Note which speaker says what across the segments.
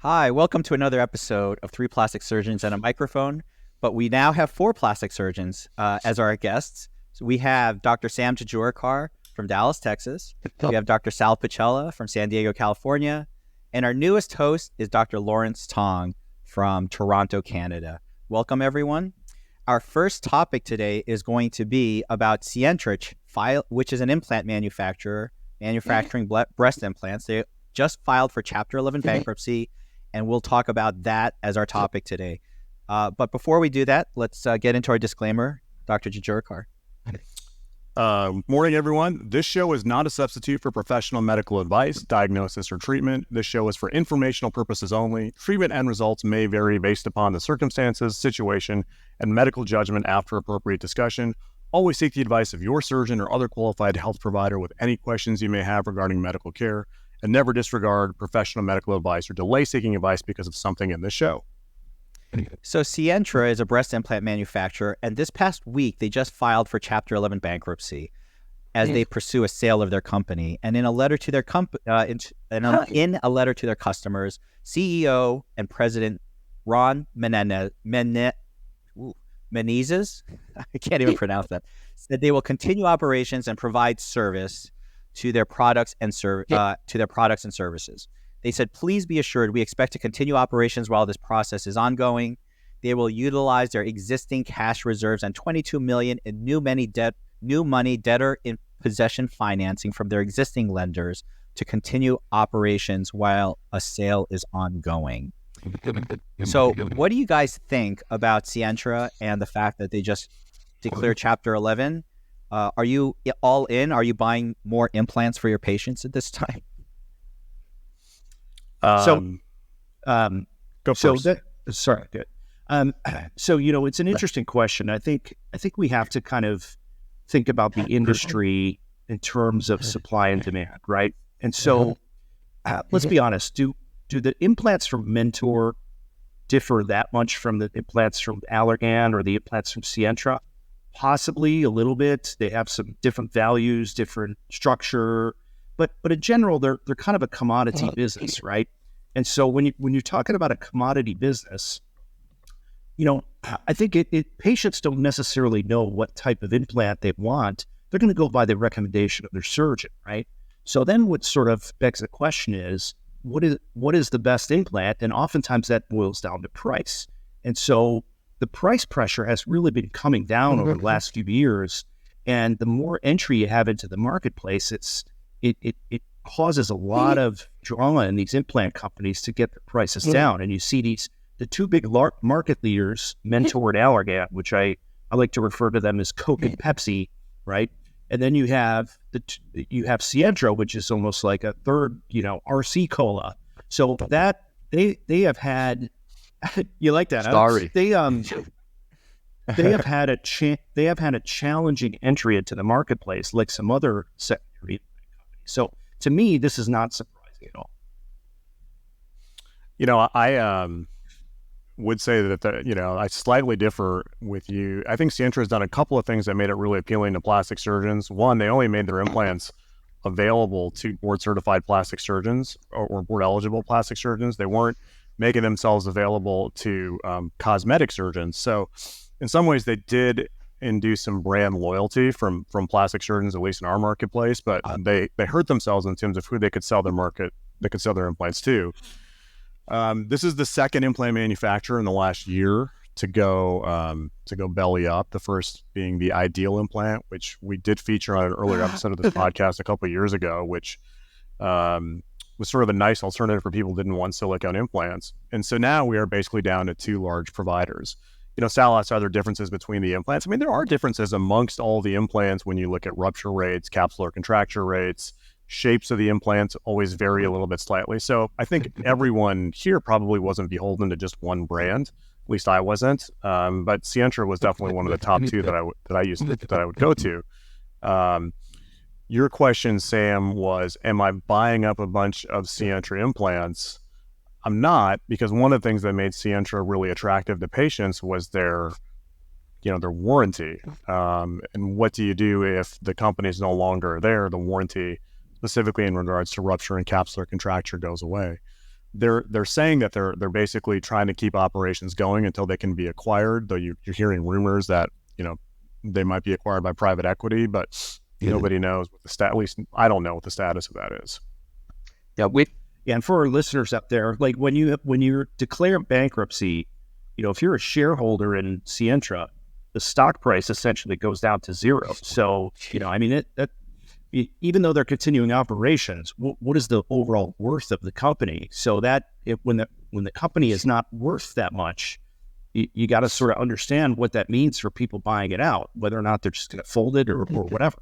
Speaker 1: Hi, welcome to another episode of Three Plastic Surgeons and a Microphone, but we now have four plastic surgeons as our guests. So we have Dr. Sam Jejurikar from Dallas, Texas. We have Dr. Sal Pacella from San Diego, California. And our newest host is Dr. Lawrence Tong from Toronto, Canada. Welcome, everyone. Our first topic today is going to be about Sientra, which is an implant manufacturer manufacturing breast implants. They just filed for Chapter 11 bankruptcy, and we'll talk about that as our topic today. But before we do that, let's get into our disclaimer. Dr. Jejurikar.
Speaker 2: Morning, everyone. This show is not a substitute for professional medical advice, diagnosis, or treatment. This show is for informational purposes only. Treatment and results may vary based upon the circumstances, situation, and medical judgment after appropriate discussion. Always seek the advice of your surgeon or other qualified health provider with any questions you may have regarding medical care, and never disregard professional medical advice or delay seeking advice because of something in this show.
Speaker 1: So Sientra is a breast implant manufacturer, and this past week they just filed for Chapter 11 bankruptcy as they pursue a sale of their company. And in a letter to their in a letter to their customers, CEO and President Ron Menezes, I can't even pronounce that, said they will continue operations and provide service to their products and services. They said, please be assured we expect to continue operations while this process is ongoing. They will utilize their existing cash reserves and $22 million in new money debtor in possession financing from their existing lenders to continue operations while a sale is ongoing. So what do you guys think about Sientra and the fact that they just declared Chapter 11? Are you all in? Are you buying more implants for your patients at this time?
Speaker 2: Go first.
Speaker 3: So, it's an interesting question. I think we have to kind of think about the industry in terms of supply and demand, right? And so, let's be honest. Do the implants from Mentor differ that much from the implants from Allergan or the implants from Sientra? Possibly a little bit. They have some different values, different structure, but in general, they're kind of a commodity business, right? And so when you're talking about a commodity business, I think patients don't necessarily know what type of implant they want. They're going to go by the recommendation of their surgeon, right? So then what sort of begs the question is, what is the best implant? And oftentimes that boils down to price. And so the price pressure has really been coming down over the last few years. And the more entry you have into the marketplace, it causes a lot of drama in these implant companies to get the prices down. And you see the two big market leaders, Mentor and Allergan, which I like to refer to them as Coke and Pepsi, right? And then you have Sientra, which is almost like a third, RC Cola. So that they have had, you like that?
Speaker 2: Sorry.
Speaker 3: Huh? They have had a challenging entry into the marketplace, like some other secondary companies. So to me, this is not surprising at all.
Speaker 2: I would say that I slightly differ with you. I think Sientra has done a couple of things that made it really appealing to plastic surgeons. One, they only made their implants available to board-certified plastic surgeons or board-eligible plastic surgeons. They weren't making themselves available to cosmetic surgeons. So in some ways, they did induce some brand loyalty from plastic surgeons, at least in our marketplace, but they hurt themselves in terms of who they could sell their implants to. This is the second implant manufacturer in the last year to go belly up. The first being the Ideal implant, which we did feature on an earlier episode of this podcast a couple of years ago, which was sort of a nice alternative for people who didn't want silicone implants. And so now we are basically down to two large providers. Sal asked, are there differences between the implants? I mean, there are differences amongst all the implants when you look at rupture rates, capsular contracture rates. Shapes of the implants always vary a little bit slightly. So I think everyone here probably wasn't beholden to just one brand. At least I wasn't. But Sientra was definitely one of the top two that I would go to. Your question, Sam, was, am I buying up a bunch of Sientra implants? I'm not, because one of the things that made Sientra really attractive to patients was their warranty. And what do you do if the company is no longer there? The warranty, specifically in regards to rupture and capsular contracture, goes away. they're saying that they're basically trying to keep operations going until they can be acquired. Though you're hearing rumors that they might be acquired by private equity, but nobody knows what the at least I don't know what the status of that is.
Speaker 3: Yeah, and for our listeners up there, like when you're declaring bankruptcy, if you're a shareholder in Sientra, the stock price essentially goes down to zero. So even though they're continuing operations, what is the overall worth of the company? So that when the company is not worth that much, you got to sort of understand what that means for people buying it out, whether or not they're just going to fold it or whatever.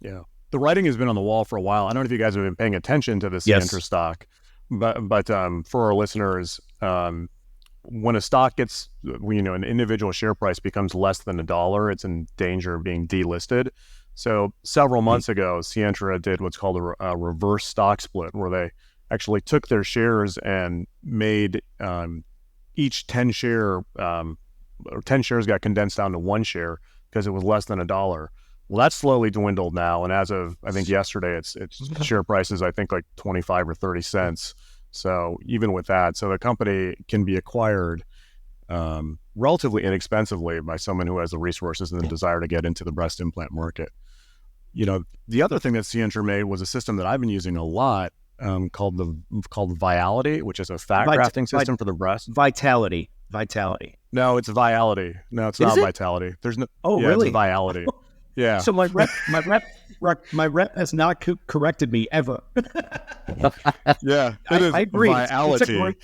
Speaker 2: Yeah. The writing has been on the wall for a while. I don't know if you guys have been paying attention to the Sientra stock, but for our listeners, when a stock gets, an individual share price becomes less than $1, it's in danger of being delisted. So several months ago, Sientra did what's called a reverse stock split, where they actually took their shares and made each 10 shares got condensed down to 1 share because it was less than $1. Well, that's slowly dwindled now, and as of I think yesterday, its share price is I think like 25 or 30 cents. So even with that, so the company can be acquired relatively inexpensively by someone who has the resources and the desire to get into the breast implant market. The other thing that Sientra made was a system that I've been using a lot called Viality, which is a fat grafting system for the breast.
Speaker 3: Vitality.
Speaker 2: No, it's Viality. No, it's not Vitality. There's no.
Speaker 3: Oh, really?
Speaker 2: It's Viality. Yeah.
Speaker 3: So my rep has not corrected me ever.
Speaker 2: Yeah, I agree. Viality,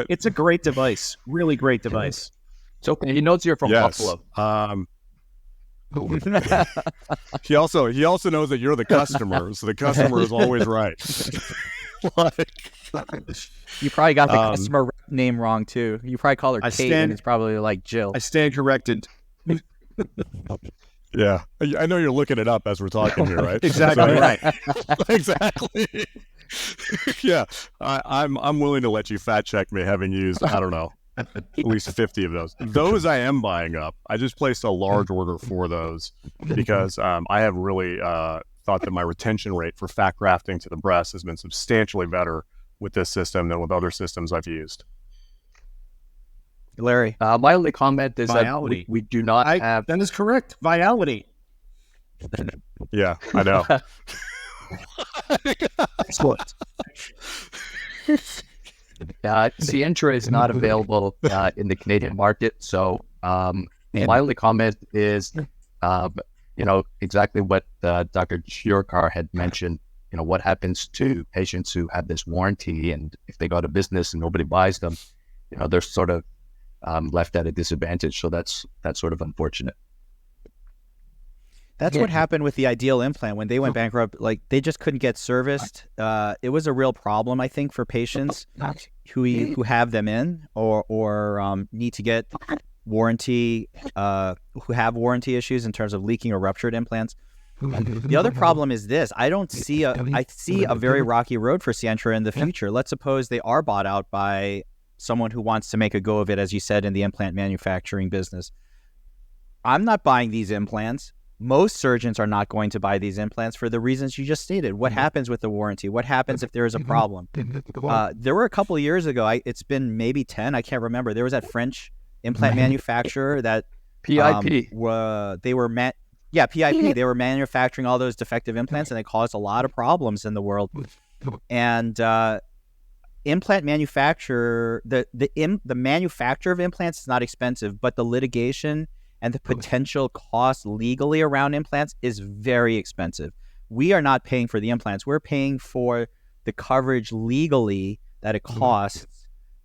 Speaker 3: it's a great device. Really great device.
Speaker 4: It's okay. He knows you're from Buffalo.
Speaker 2: He also knows that you're the customer, so the customer is always right.
Speaker 1: You probably got the customer name wrong too. You probably call her Kate, and it's probably like Jill.
Speaker 3: I stand corrected.
Speaker 2: Yeah, I know you're looking it up as we're talking here, right?
Speaker 3: Exactly right.
Speaker 2: Exactly. Yeah, I'm willing to let you fact check me, having used I don't know at least 50 of those. Those I am buying up. I just placed a large order for those because I have really thought that my retention rate for fat grafting to the breast has been substantially better with this system than with other systems I've used.
Speaker 1: Larry,
Speaker 4: my only comment is that we do not have.
Speaker 3: That is correct. Viality.
Speaker 2: Yeah, I know.
Speaker 3: Excellent.
Speaker 4: Sientra is not available in the Canadian market. So my only comment is, exactly what Dr. Jejurikar had mentioned. What happens to patients who have this warranty, and if they go to business and nobody buys them, they're sort of left at a disadvantage. So that's sort of unfortunate.
Speaker 1: That's what happened with the Ideal Implant when they went bankrupt. Like, they just couldn't get serviced. It was a real problem, I think, for patients who have them in or need to get warranty, who have warranty issues in terms of leaking or ruptured implants. The other problem is this: I see a very rocky road for Sientra in the future. Let's suppose they are bought out by someone who wants to make a go of it, as you said, in the implant manufacturing business. I'm not buying these implants. Most surgeons are not going to buy these implants for the reasons you just stated. What happens with the warranty? What happens if there is a problem? There were a couple of years ago, it's been maybe 10, I can't remember. There was that French implant manufacturer that
Speaker 4: PIP.
Speaker 1: They were PIP. They were manufacturing all those defective implants, and they caused a lot of problems in the world. And implant manufacturer, the manufacture of implants is not expensive, but the litigation and the potential cost legally around implants is very expensive. We are not paying for the implants. We're paying for the coverage legally that it costs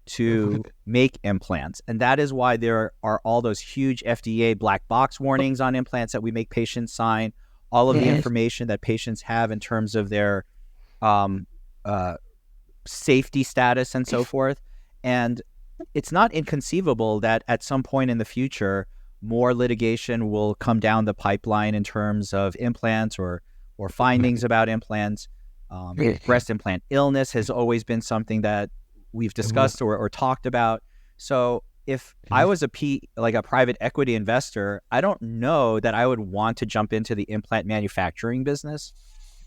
Speaker 1: to make implants. And that is why there are all those huge FDA black box warnings on implants that we make patients sign, all of the information that patients have in terms of their safety status and so forth. And it's not inconceivable that at some point in the future, more litigation will come down the pipeline in terms of implants or findings about implants. Breast implant illness has always been something that we've discussed or talked about. So if I was a private equity investor, I don't know that I would want to jump into the implant manufacturing business.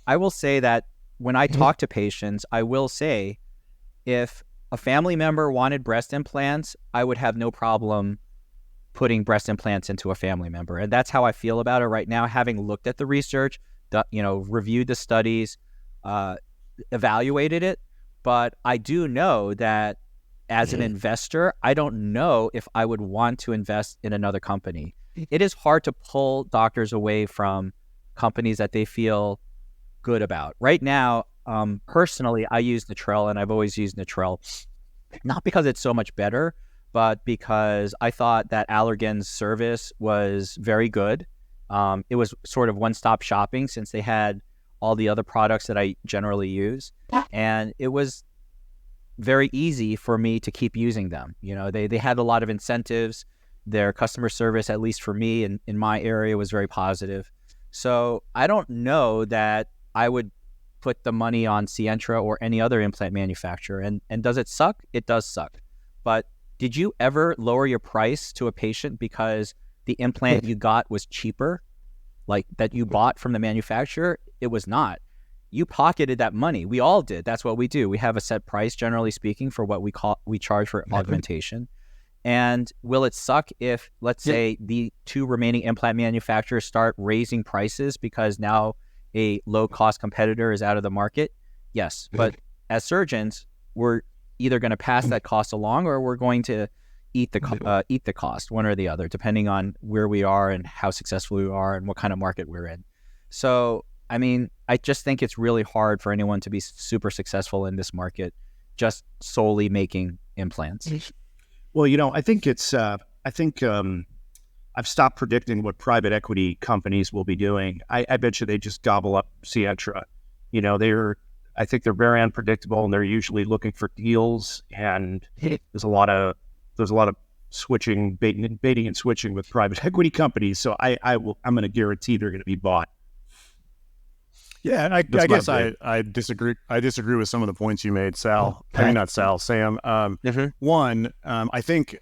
Speaker 1: I will say that when I talk to patients, I will say, if a family member wanted breast implants, I would have no problem putting breast implants into a family member. And that's how I feel about it right now, having looked at the research, reviewed the studies, evaluated it. But I do know that as an investor, I don't know if I would want to invest in another company. It is hard to pull doctors away from companies that they feel good about. Right now, personally, I use Natrel, and I've always used Natrel, not because it's so much better, but because I thought that Allergan's service was very good. It was sort of one-stop shopping since they had all the other products that I generally use. And it was very easy for me to keep using them. They had a lot of incentives. Their customer service, at least for me in my area, was very positive. So I don't know that I would put the money on Sientra or any other implant manufacturer. And does it suck? It does suck. But did you ever lower your price to a patient because the implant you got was cheaper, like that you bought from the manufacturer? It was not. You pocketed that money. We all did. That's what we do. We have a set price, generally speaking, for what we charge for augmentation. And will it suck if, let's say, the two remaining implant manufacturers start raising prices because now a low-cost competitor is out of the market? Yes. But as surgeons, we're either going to pass that cost along or we're going to eat the cost, one or the other, depending on where we are and how successful we are and what kind of market we're in. So, I mean, I just think it's really hard for anyone to be super successful in this market, just solely making implants.
Speaker 3: Well, I think I've stopped predicting what private equity companies will be doing. I bet you they just gobble up Sientra. I think they're very unpredictable, and they're usually looking for deals. And there's a lot of switching, baiting and switching with private equity companies. So I'm going to guarantee they're going to be bought.
Speaker 2: Yeah, and I guess I disagree. I disagree with some of the points you made, Sal. I mean, not Sal, Sam. One, I think,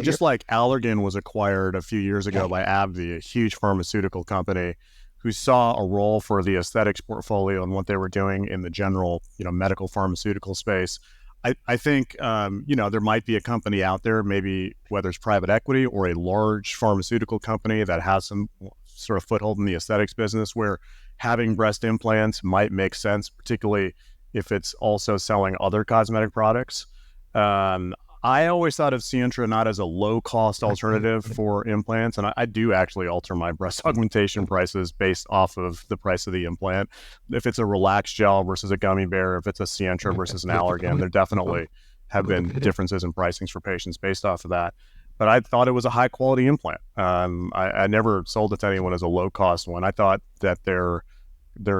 Speaker 2: just like Allergan was acquired a few years ago by AbbVie, a huge pharmaceutical company who saw a role for the aesthetics portfolio and what they were doing in the general, medical pharmaceutical space. I think, there might be a company out there, maybe whether it's private equity or a large pharmaceutical company that has some sort of foothold in the aesthetics business where having breast implants might make sense, particularly if it's also selling other cosmetic products. I always thought of Sientra not as a low-cost alternative for implants, and I do actually alter my breast augmentation prices based off of the price of the implant. If it's a relaxed gel versus a gummy bear, if it's a Sientra versus an Allergan, there definitely have been differences in pricings for patients based off of that. But I thought it was a high-quality implant. I never sold it to anyone as a low-cost one. I thought that their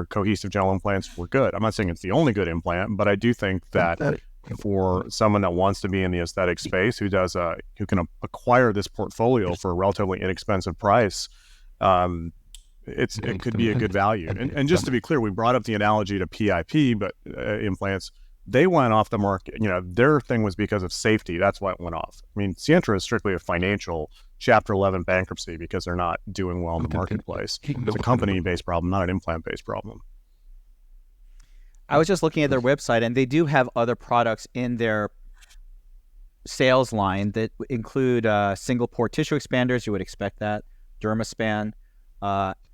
Speaker 2: cohesive gel implants were good. I'm not saying it's the only good implant, but I do think that for someone that wants to be in the aesthetic space, who can acquire this portfolio for a relatively inexpensive price, it could be a good value. And just to be clear, we brought up the analogy to PIP, but implants, they went off the market. Their thing was because of safety. That's why it went off. I mean, Sientra is strictly a financial Chapter 11 bankruptcy because they're not doing well in the marketplace. It's a company-based problem, not an implant-based problem.
Speaker 1: I was just looking at their website, and they do have other products in their sales line that include single pore tissue expanders. You would expect that. Dermaspan, Allo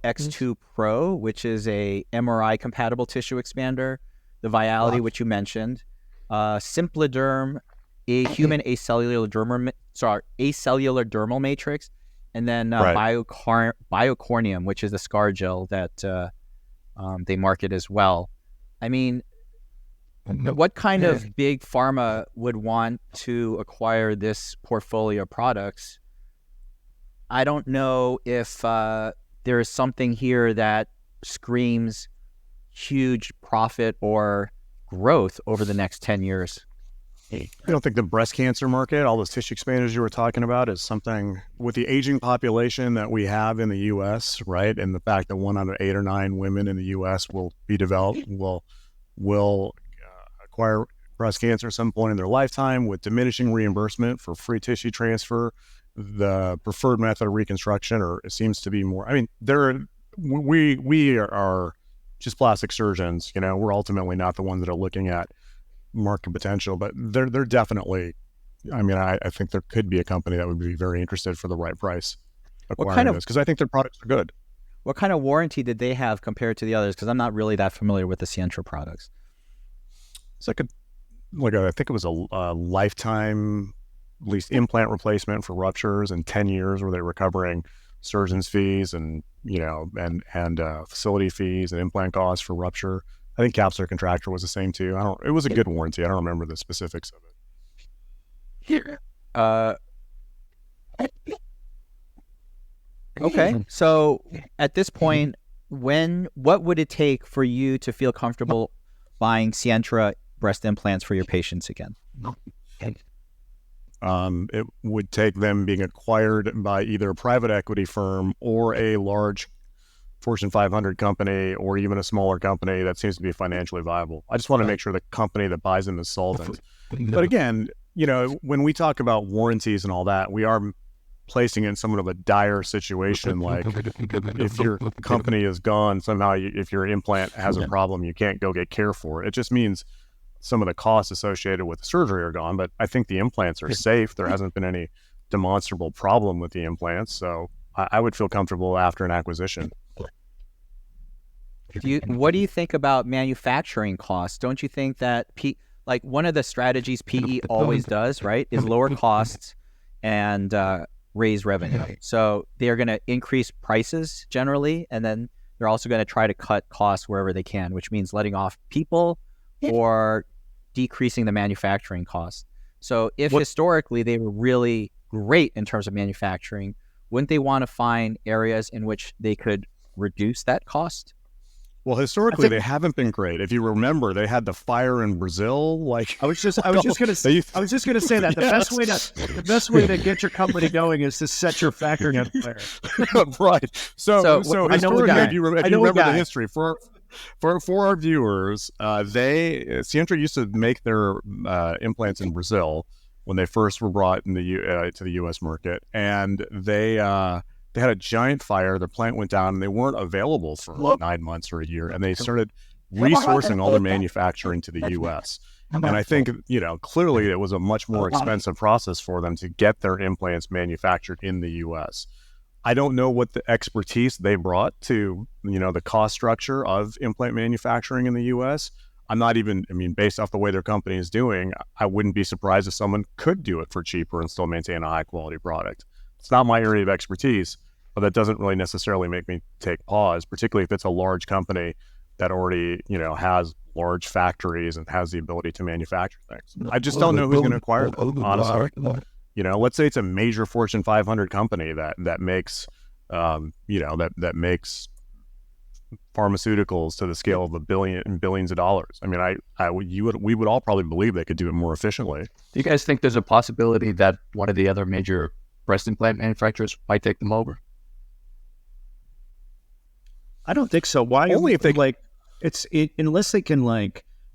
Speaker 1: X2 Pro, which is a MRI compatible tissue expander. The Viality, which you mentioned. Simpliderm, a human acellular dermal matrix, and then Biocornium, which is the scar gel that they market as well. I mean, what kind of big pharma would want to acquire this portfolio of products? I don't know if there is something here that screams huge profit or growth over the next 10 years.
Speaker 2: I don't think the breast cancer market, all those tissue expanders you were talking about, is something with the aging population that we have in the U.S., right? And the fact that 1 out of 8 or 9 women in the U.S. will acquire breast cancer at some point in their lifetime with diminishing reimbursement for free tissue transfer. The preferred method of reconstruction, or it seems to be more. I mean, we are just plastic surgeons. We're ultimately not the ones that are looking at market potential, but they're definitely. I mean, I think there could be a company that would be very interested for the right price acquiring this, because I think their products are good.
Speaker 1: What kind of warranty did they have compared to the others? Because I'm not really that familiar with the Sientra products.
Speaker 2: It's like I think it was a lifetime, at least implant replacement for ruptures, and 10 years where they're recovering surgeon's fees and facility fees and implant costs for rupture. I think capsular contractor was the same too. It was a good warranty. I don't remember the specifics of it.
Speaker 1: Okay. So at this point, what would it take for you to feel comfortable buying Sientra breast implants for your patients again?
Speaker 2: It would take them being acquired by either a private equity firm or a large Fortune 500 company, or even a smaller company that seems to be financially viable. I just want to make sure the company that buys them is solvent. But again, when we talk about warranties and all that, we are placing in somewhat of a dire situation. Like if your company is gone, somehow if your implant has a problem, you can't go get care for it. It just means some of the costs associated with the surgery are gone, but I think the implants are safe. There hasn't been any demonstrable problem with the implants. So I would feel comfortable after an acquisition.
Speaker 1: What do you think about manufacturing costs? Don't you think that one of the strategies PE always does, right, is lower costs and raise revenue? So they're going to increase prices generally, and then they're also going to try to cut costs wherever they can, which means letting off people or decreasing the manufacturing costs. So if historically they were really great in terms of manufacturing, wouldn't they want to find areas in which they could reduce that cost?
Speaker 2: Well, historically, they haven't been great. If you remember, they had the fire in Brazil.
Speaker 3: I was just going to say that the best way to get your company going is to set your factory on fire.
Speaker 2: Right. So historically, if you remember the history for our viewers, Sientra used to make their implants in Brazil when they first were brought in to the U.S. market, and they had a giant fire. Their plant went down, and they weren't available for 9 months or a year. And they started resourcing all their manufacturing to the U.S. And I think, clearly it was a much more expensive process for them to get their implants manufactured in the U.S. I don't know what the expertise they brought to, the cost structure of implant manufacturing in the U.S. Based off the way their company is doing, I wouldn't be surprised if someone could do it for cheaper and still maintain a high quality product. It's not my area of expertise, but that doesn't really necessarily make me take pause, particularly if it's a large company that already, has large factories and has the ability to manufacture things. I just don't know who's going to acquire them, honestly. Let's say it's a major Fortune 500 company that makes, that makes pharmaceuticals to the scale of billions of dollars. We would all probably believe they could do it more efficiently.
Speaker 4: Do you guys think there's a possibility that one of the other major breast implant manufacturers might take them over?
Speaker 3: I don't think so. Why?
Speaker 2: Only if they
Speaker 3: unless they can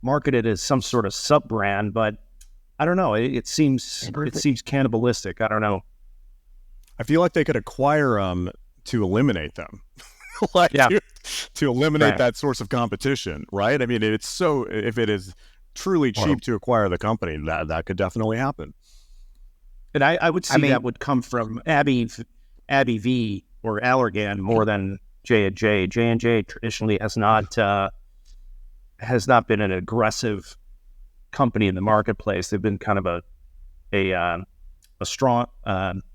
Speaker 3: market it as some sort of sub brand, but I don't know. It seems cannibalistic. I don't know.
Speaker 2: I feel like they could acquire them to eliminate them, to eliminate that source of competition, right? If it is truly cheap to acquire the company, that could definitely happen.
Speaker 3: And I would see that would come from Abbey V or Allergan more than J&J. J&J traditionally has not been an aggressive company in the marketplace. They've been kind of a strong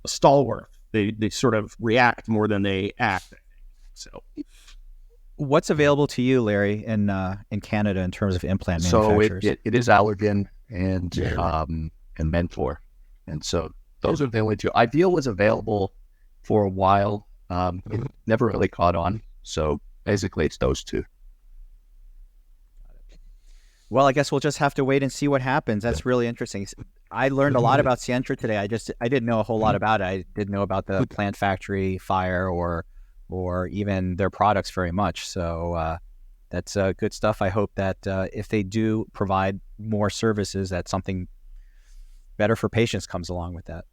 Speaker 3: stalwart. They sort of react more than they act. So,
Speaker 1: what's available to you, Larry, in Canada in terms of implant manufacturers?
Speaker 4: So it is Allergan and Mentor. And so those are the only two. Ideal was available for a while. It never really caught on. So basically it's those two.
Speaker 1: Well, I guess we'll just have to wait and see what happens. That's really interesting. I learned a lot about Sientra today. I didn't know a whole lot about it. I didn't know about the plant factory fire or even their products very much. So that's good stuff. I hope that if they do provide more services, that something better for patients comes along with that.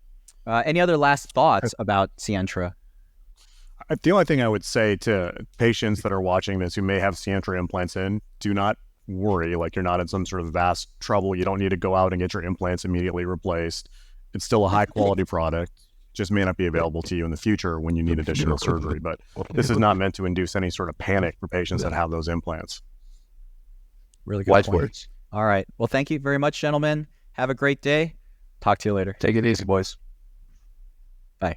Speaker 1: Any other last thoughts about Sientra?
Speaker 2: The only thing I would say to patients that are watching this who may have Sientra implants in, do not worry. Like you're not in some sort of vast trouble. You don't need to go out and get your implants immediately replaced. It's still a high quality product. Just may not be available to you in the future when you need additional surgery. But this is not meant to induce any sort of panic for patients that have those implants.
Speaker 1: Really good
Speaker 4: Wise
Speaker 1: point.
Speaker 4: words.
Speaker 1: All right. Well, thank you very much, gentlemen. Have a great day. Talk to you later.
Speaker 4: Take it easy, boys.
Speaker 1: Bye.